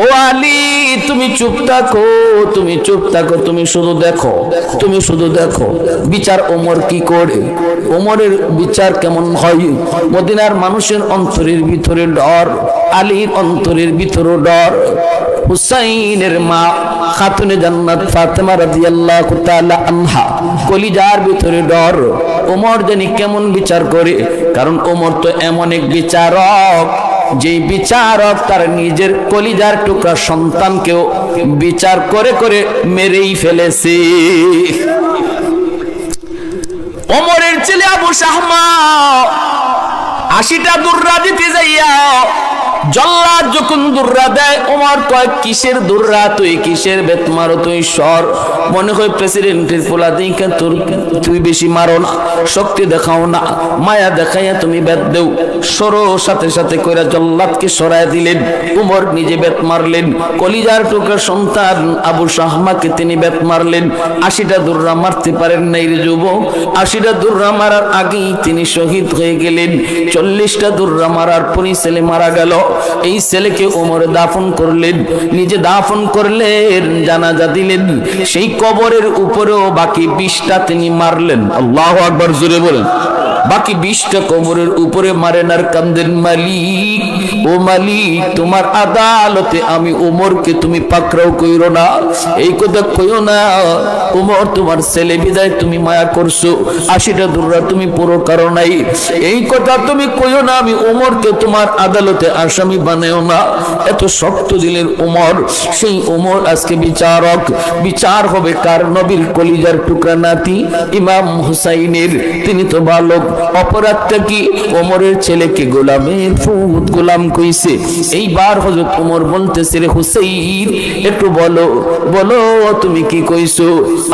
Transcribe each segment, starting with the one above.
ও আলী তুমি চুপ থাকো, তুমি চুপ থাকো, তুমি শুধু দেখো, তুমি শুধু দেখো বিচার ওমর কি করে, ওমরের বিচার কেমন হয়। মদিনার মানুষের অন্তরের ভিতরে ডর, আলীর অন্তরের ভিতরে ডর। হুসাইনের মা খাতুনে জান্নাত ফাতেমা রাদিয়াল্লাহু তাআলা আনহা কলিজার ভিতরে ডর, ওমর জানি কেমন বিচার করে। কারণ ওমর তো এমন এক বিচারক, যে বিচারক তার নিজের কলিজার টুকরা সন্তানকেও বিচার করে করে মেরেই ফেলেছে। ওমরের ছেলে আবু শাহমা 80টা দুররা দিতে যাইয়া জল্লাদ যখন দুররা দেয়, ওমর কয় কিসের দুররা, তুই কিসের বেত মারো, তুই সর, মনে হয় প্রেসিডেন্টের পোলা দিকে তোর, তুই বেশি মারো না, শক্তি দেখাও না, মায়া দেখাইয়া তুমি বেত দেও, সরো। সাথে সাথে কইরা জল্লাদকে সরায় দিলেন। ওমর নিজে বেত মারলেন, কলিজার টুকরা সন্তান আবু শাহমাকে তিনি বেত মারলেন। 80টা দুররা মারতে পারেন নাই রে যুবক, 80টা দুররা মারার আগেই তিনি শহীদ হয়ে গেলেন। 40টা দুররা মারার পরই ছেলে মারা গেল। এই ছেলেকে ওমর দাফন করলেন, নিজে দাফন করলেন, জানাজা দিলেন। সেই কবরের উপরেও বাকি 20টা তিনি মারলেন। আল্লাহু আকবার, জোরে বলেন। বাকি 20টা কবরের উপরে মারেন আর কান্দেন, মালিক ও মালিক তোমার আদালতে আমি ওমরকে তুমি পাকড়াও কইরো না, এই কথা কইও না। ওমর তোমার ছেলে বিদায় তুমি মায়া করছো, 80টা দুররা তুমি পুরো কারো নাই, এই কথা তুমি কইও না। আমি ওমরকে তোমার আদালতে আসামি বানাও না। এত শক্ত দিলের ওমর। সেই ওমর আজকে বিচারক। বিচার হবে কার? নবীর কলিজার টুকরা নাতি ইমাম হুসাইনের। তিনি তো বালক, অপরাধটা কি? ওমরের ছেলেকে গোলামের ফুট গোলাম কইছে। এইবার হযরত ওমর বলতেছে, রে হুসাইন একটু বলো, বলো তুমি কি কইছো,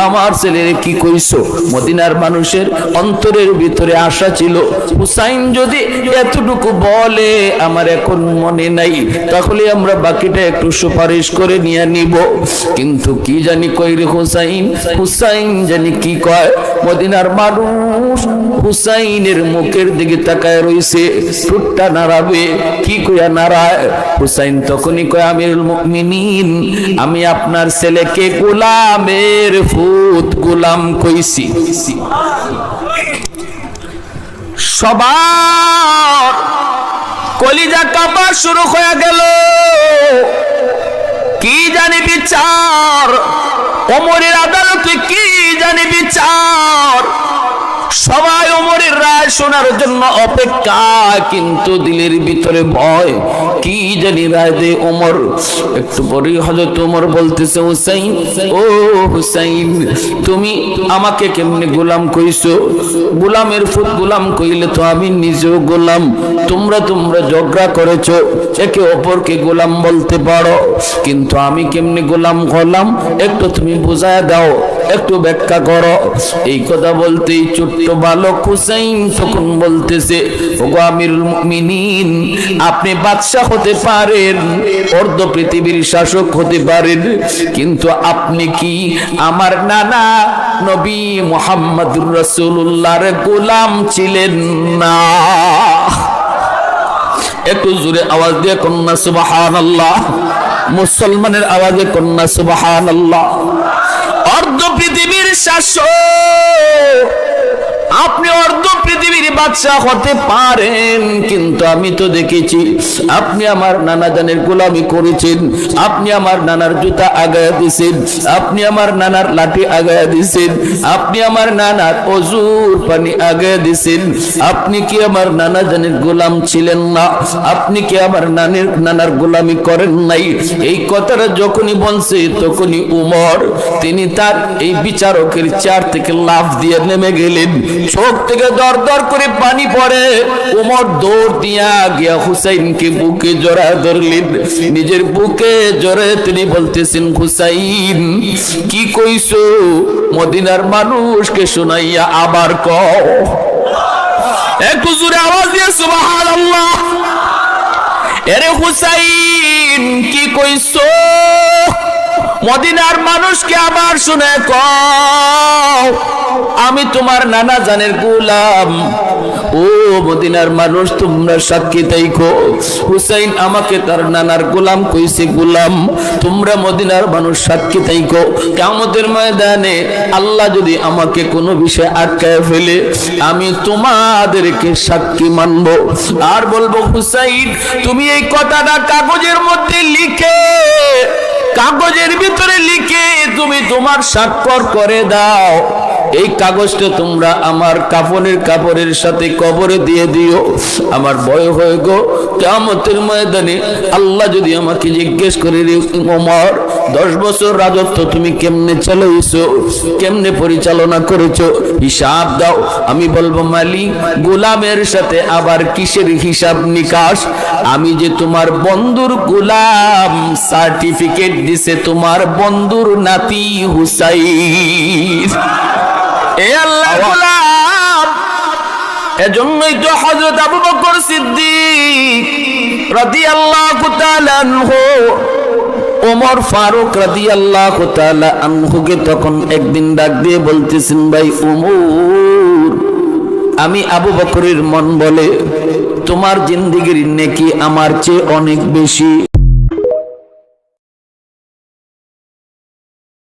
আমার ছেলের কি কইছো? মদিনার মানুষের অন্তরের ভিতরে আশা ছিল, হুসাইন যদি এতটুকু বলে আমার এখন মনে নাই, তাহলে আমরা বাকিটা একটু সুপারিশ করে নিয়ে নিব। কিন্তু কি জানি কই রে হুসাইন, হুসাইন জানি কি কয়। মদিনার মানুষ হুসাইনের মুখের দিকে তাকায় রইছে, ঠোঁটটা নাড়াবে, কি কইয়া নাড়ায়? হুসাইন তখনই কয়, আমিরুল মুমিনিন আমি আপনার ছেলেকে গোলামের ফুট গোলাম কইছি। সবার কলিজা কাঁপা শুরু হয়ে গেল। কি জানি বিচার, ওমরের আদালতে কি জানি বিচার। সবাই ওমরের রায় শোনার জন্য অপেক্ষা, কিন্তু দিলের ভিতরে ভয়, কি জানি রায় দে ওমর। একটু পরে হযরত ওমর বলতেছে, হুসাইন ও হুসাইন তুমি আমাকে কেমনে গোলাম কইছো? গোলামের ফুট গোলাম কইলে তো আমি নিজেও গোলাম। তোমরা ঝগড়া করেছো, একে অপরকে গোলাম বলতে পারো, কিন্তু আমি কেমনে গোলাম হলাম একটু তুমি বুঝায় দাও, একটু ব্যাখ্যা করো। এই কথা বলতেই ছোট্ট বালক হুসাইন তখন বলতেছে, ওগো আমিরুল মুমিনিন আপনি বাদশা হতে পারেন, অর্ধ পৃথিবীর শাসক হতে পারেন, কিন্তু আপনি কি আমার নানা নবী মুহাম্মদুর রাসূলুল্লাহর গোলাম ছিলেন না? একটু জোরে আওয়াজ দিয়ে কন্যা সুবহানাল্লাহ, মুসলমানের আওয়াজে কন্যা সুবহানাল্লাহ। অর্ধ পৃথিবীর শাসক, আপনি অর্ধ পৃথিবীর বাদশা হতে পারেন, কিন্তু আমি তো দেখেছি আপনি আমার নানা জানের গোলামি করেছেন, আপনি আমার নানার জুতা আগায়া দিয়েছেন, আপনি আমার নানার লাঠি আগায়া দিয়েছেন, আপনি আমার নানার অজুর পানি আগায়া দিয়েছেন। আপনি কি আমার নানা জানের গোলাম ছিলেন না? আপনি কি আমার নানার গোলামি করেন নাই? এই কথাটা যখনই বলছে তখনই উমর তিনি তার এই বিচারকের চেয়ার থেকে লাফ দিয়ে নেমে গেলেন। চোখ থেকে দর দর করে পানি পড়ে। ওমর দৌড় দিয়া গিয়া হুসাইনকে বুকে জড়ায় ধরলেন, নিজের বুকে জড়ায় তিনি বলতেছেন, হুসাইন কি কইছো মদিনার মানুষকে শোনাইয়া আবার কও। একটু জোরে আওয়াজ দিয়ে সুবহানাল্লাহ। এরে হুসাইন কি কইছো মদিনার মানুষকে আবার শুনে কও, আমি তোমার নানা জানের গোলাম। ও মদিনার মানুষ তোমরা সাক্ষী থাইকো, হুসাইন আমাকে তার নানার গোলাম কইছে, গোলাম তোমরা মদিনার মানুষ সাক্ষী থাইকো, কিয়ামতের ময়দানে আল্লাহ যদি আমাকে কোনো বিষয় আটকায় ফেলে আমি তোমাদেরকে সাক্ষী মানব আর বলবো হুসাইন তুমি এই কথাটা কাগজের মধ্যে লিখে, কাগজের ভিতরে লিখে তুমি তোমার স্বাক্ষর করে দাও। এই কাগজটা তোমরা আমার কাফনের কাপড়ের সাথে কবরে দিয়ে দিও। আমার ভয় হয়ে গো কিয়ামতের ময়দানে আল্লাহ যদি আমাকে জিজ্ঞেস করে, ওমর 10 বছর রাজত্ব তুমি কেমনে চালাইছো, কেমনে পরিচালনা করেছো, হিসাব দাও। আমি বলবো মালিক গোলামের সাথে আবার কিসের হিসাব নিকাশ, আমি যে তোমার বন্ধুর গোলাম, সার্টিফিকেট দিছে তোমার বন্ধুর নাতি হুসাইন। এ আল্লাহ গোলাম, এজন্যই তো হযরত আবু বকর সিদ্দিক রাদিয়াল্লাহু তাআলা আনহু ওমর ফারুক রাদিয়াল্লাহু তাআলা আনহুকে তখন একদিন ডাক দিয়ে বলতেছেন, ভাই ওমর, আমি আবু বকরের মন বলে তোমার জিন্দেগীর নেকি আমার চেয়ে অনেক বেশি।